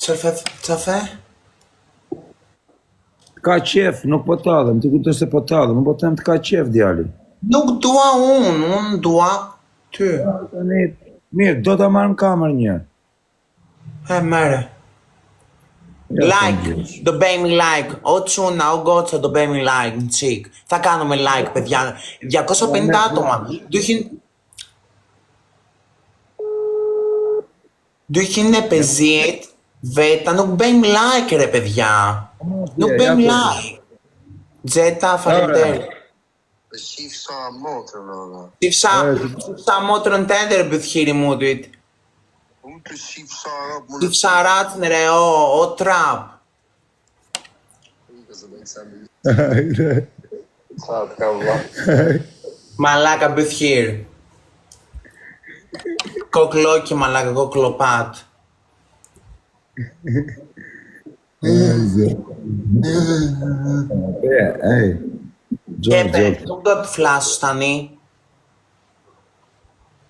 Qa the? Ka qef, nuk po tallem, ti kupton se po tallem, po them të ka qef djali. Nuk dua unë dua ty. Tani, mirë, do ta marr në kamerë një. Mere. Like, do bëjmë like, o çuna, o goca, do bëjmë like në qik. Θα κάνουμε like, παιδιά. 250 άτομα. 250 βέτα, nuk bëjmë like ρε παιδιά. Nuk bëjmë like. Gjeta, faleminderit. Shifsa motrën, ona. Shifsa motrën tënder bëthiri mudit. Unë të shifsa arab, Shifsa ratën re, o trap. Sa të ka vla. Μαλάκα bëthir. Kokloki μαλάκα, koklopat. Nuk do të flasësh tani.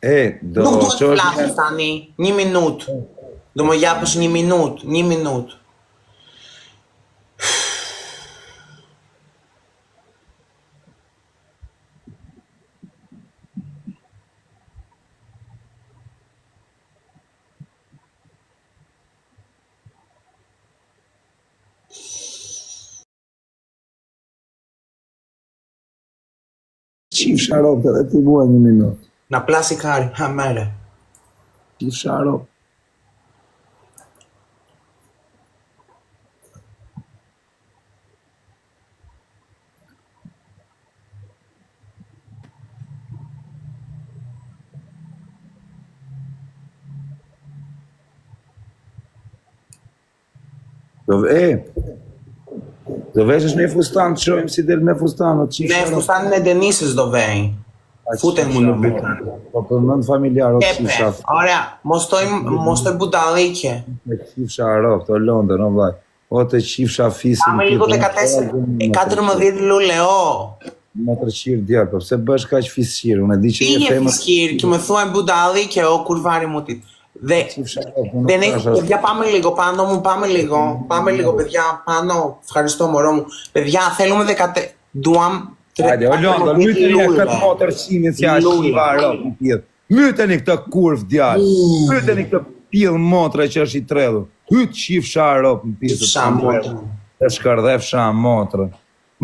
Nuk do të flasësh tani. 1 minutë. Do më japësh 1 minutë. 1 minutë. Qif sharop të dhe ti bua 1 minutë. Να πλάσει κάρι, αμέρε. Qif sharop. Do veshësh me fustan të shojmë si del me fustan. Ναι, φουστάνι με ντενίσεις το βέι. Φούτε μου νουμπίτα. Po përmend familjar o qif Kepe, shaf. ωραία, mostoj budalike. Me qif sharop, të Londër, o vaj. O të qif shafisin. Πάμε λίγο 14 λουλεό. Me të qirë djarë, po pse bësh kaq fisqirë, unë e di që Πήγε φισκύρ και με θούε budalike ο κουρβάρι μου τι. Δεν έχει, παιδιά, πάμε λίγο πάνω μου, πάμε λίγο, παιδιά, πάνω. Ευχαριστώ, μωρό μου. Παιδιά, θέλουμε 14. Duam. Hajde, o Londër, myteni këtë motër qimin si a shiva rop në pjellë. Myteni këtë kurv djarë. Myteni këtë pjellë motre që është i tredhur. Hyt qif sharop në pjellë. Qif motrë. Të shkërdhef motrë.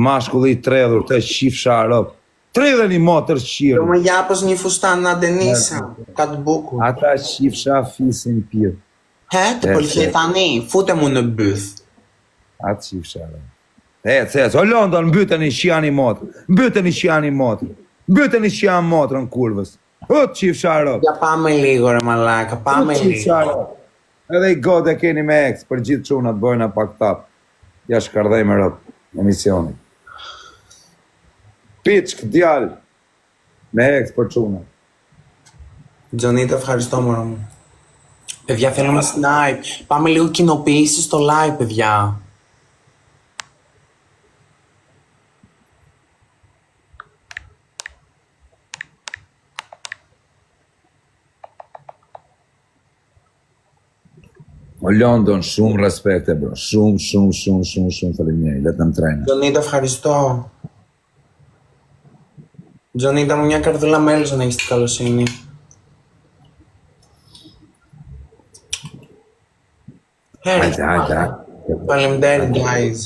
Mashkulli i tredhur të qif sharop. Tredheni motër qirë. Do më japës një fustan na Denisa, ka të bukur. Ata qif shafisin pjellë. Të pëlqej tani, fute mu në byth. Atë qif sharop. Ec, o London, mbyteni që janë i motrë. Mbyteni që janë i motrë. Mbyteni që janë motrën kurvës. Hët qif sharop. Ja πάμε λίγο ρε μαλάκα, πάμε λίγο. Edhe i god e keni me ex, për gjithë çunat bojna pak tap. Ja shkardhej me rëp, emisionin. Piçk, djal, me ex për çunat. Τζονίτα, ευχαριστώ μωρό μου. Παιδιά, θέλουμε snipe. Πάμε λίγο κοινοποιήσεις στο live, παιδιά. O London, shumë respekte, bro. Shumë faleminderit. Letëm trena. Τζονίτα, ευχαριστώ. Τζονίτα μου, μια καρδούλα μέλος αν έχεις την καλοσύνη. Hajde. Faleminderit, guys.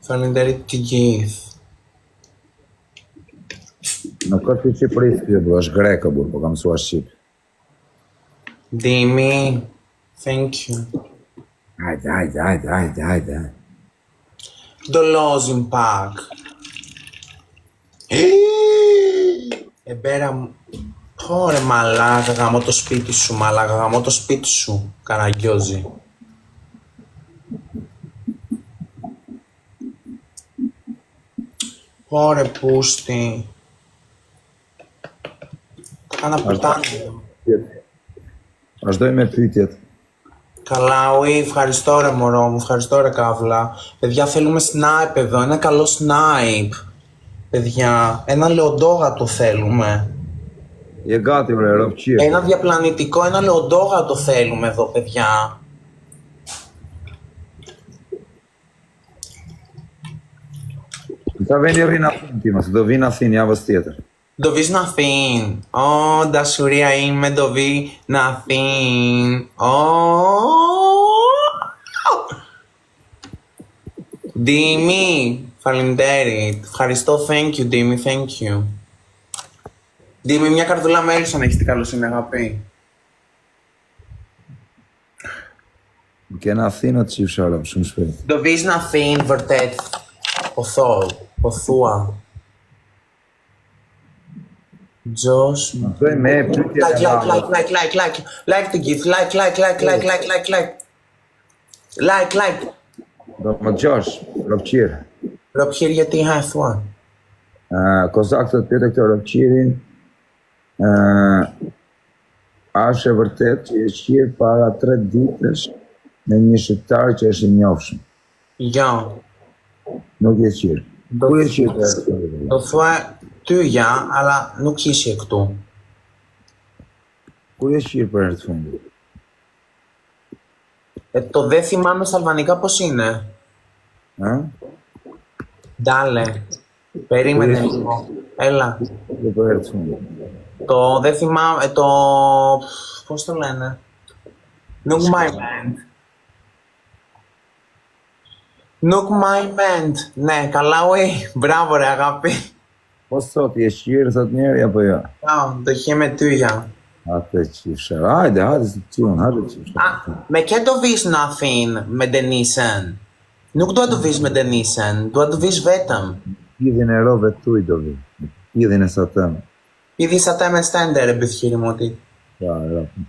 Faleminderit të gjithë. Nuk është i Shqipërisë kjo, bro. Është greke, bro. Po kam mësuar shqip. Dimi, thank you. Hajde. Dolozim pak. Μπέρα μου. Ωρε μαλάκα, γαμώ το σπίτι σου, μαλάκα, γαμώ το σπίτι σου, Καραγκιόζη. Ωρε πούστη. Κάνα πουτάνι. Vazhdoj me pyetjet. Καλά, ουί, ευχαριστώ ρε μωρό μου, ευχαριστώ ρε καύλα. Παιδιά, θέλουμε snipe εδώ, ένα καλό snipe. Παιδιά, ένα λεοντόγατο θέλουμε. Je gati bre, rob qirë. Ένα διαπλανητικό, ένα λεοντόγατο θέλουμε εδώ, παιδιά. Ta veni rri në Athinë ti, mëse do vi në Athinë javës tjetër. Do vish në Athinë. Dashuria ime do vi në Athinë. Dimi, faleminderit. Ευχαριστώ, thank you, Dimi, thank you. Dimi, μια καρδούλα μέλισσα να έχεις την καλοσύνη, αγάπη. Ke në Athinë o të qifë sharap, shumë shpejt. Do vish në Athinë, vërtet. Po thua. Gjosh. Bëj me pyetje Like të gjithë, like. Do më gjosh, Ropqir. Ropqir jeti ha e thua. Kozak të pyete këto Ropqirin, është e vërtet që e qirë para 3 ditësh me një shqiptar që është i njofshëm. Ja. Nuk e qirë. Ku e qirë të Do thua ty ja, ala nuk ishe këtu. Ku e qirë për herë të fundit? Το δεν θυμάμαι στα αλβανικά πώς είναι. Ντάλε. Περίμενε λίγο. Έλα. Το δεν θυμάμαι, πώς το λένε. Nuk my band. Nuk my band. Ναι, καλά, μπράβο ρε αγάπη. Πώς thot, je shqirë, thot njerë, apo jo? Το είχε με τούια. Atë qifshar. Hajde së të tunë, hajde qifshar. Me ke do vish në Athinë me Denisen? Nuk do vish me Denisen, do vish vetëm. Pidhin e rove tuj do vi. Pidhin e satëm. Pidhi satëm e stender e bëthkiri moti. Ja,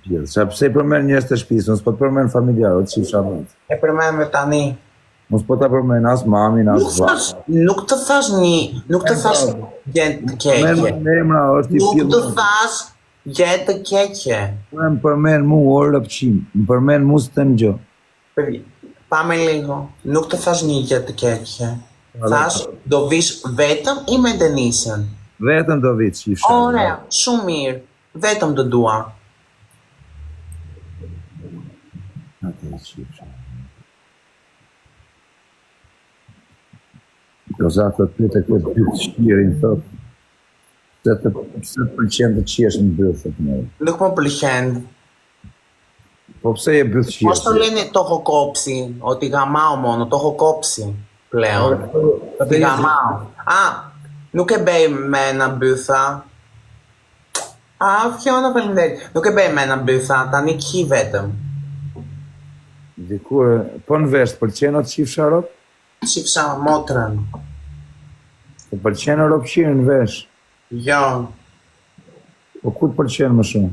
pidh. Qa pse i përmen njërës të shpisë, nësë po të përmen familjarë, o të qifshar vëtë. E përmen me tani. Nësë po të përmen as mamin, as vatë. Nuk të thash nuk të thash jetë të keqe. Nuk të thash jetë të keqe. Më përmen mu orë lëpqim, më përmen mu së të në gjo. Πάμε λίγο. Nuk të thash një jetë të keqe. Thash do vish vetëm i me Denisen. Vetëm do vitë qifshar. Ωραία, shumë mirë. Vetëm do dua. Atë qifshar. Kozak të pyte këtë pyte shqirin, thot, se të pëlqen të qesh në bëthë, thot me. Nuk më pëlqen. Po pse je bëthë qesh? Πώς το λένε το έχω κόψει, ότι γαμάω μόνο, το έχω κόψει πλέον. Ότι γαμάω. Nuk e bëj me në bëtha. Fjona faleminderit. Nuk e bëj me në bëtha, tani ki vetëm. Dikur, po në vesh, pëlqen o të qifsharot? Qifsha motrën. Të pëlqen o Ropqirë në vesh? Jo. Po ku të pëlqen më shumë?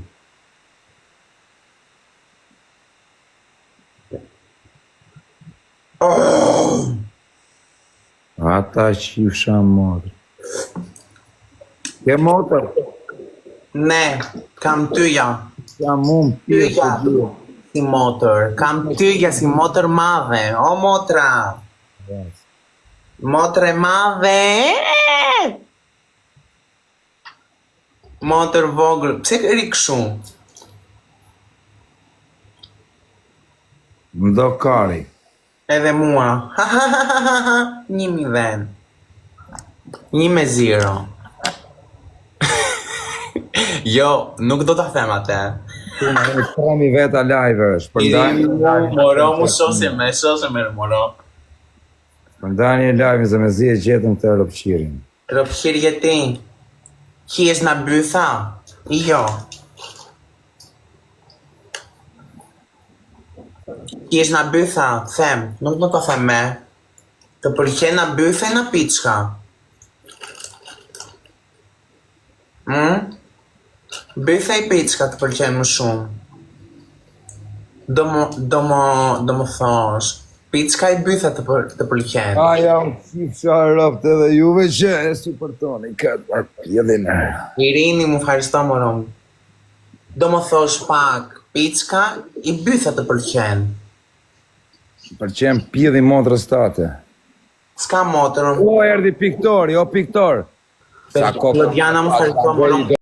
Ata qifsha motër. Ke motër? Ne, kam tyja. Jam unë pjesë të duhe. Si motër, kam tyja si motër madhe. O motra. Motre madhe. Motër vogël. Pse ri kështu? Mdo kari. Edhe mua. 1-0. 1-0. Jo, nuk do ta them atë. Ne kemi veta live është. Moro mu shose me moro. Përndani e live se me zi e gjetëm të Ropqirin. Ropqir jeti. Kies na bytha? Jo. Kies na bytha? Them, nuk do ta them me. Të pëlqen na bytha e na piçka. Bytha i piçka të pëlqen më shumë. Do më thosh. Piçka i bytha të pëlqen. Jam qifshar ropt edhe juve që e supportoni këtë pjedhin. Irini, mu ευχαριστώ moro. Do më thosh pak, piçka i bytha të pëlqen. Pëlqen pjedhi motrës tate. S'ka motër. O, erdi piktori, o piktor. Lodiana, mu ευχαριστώ moro.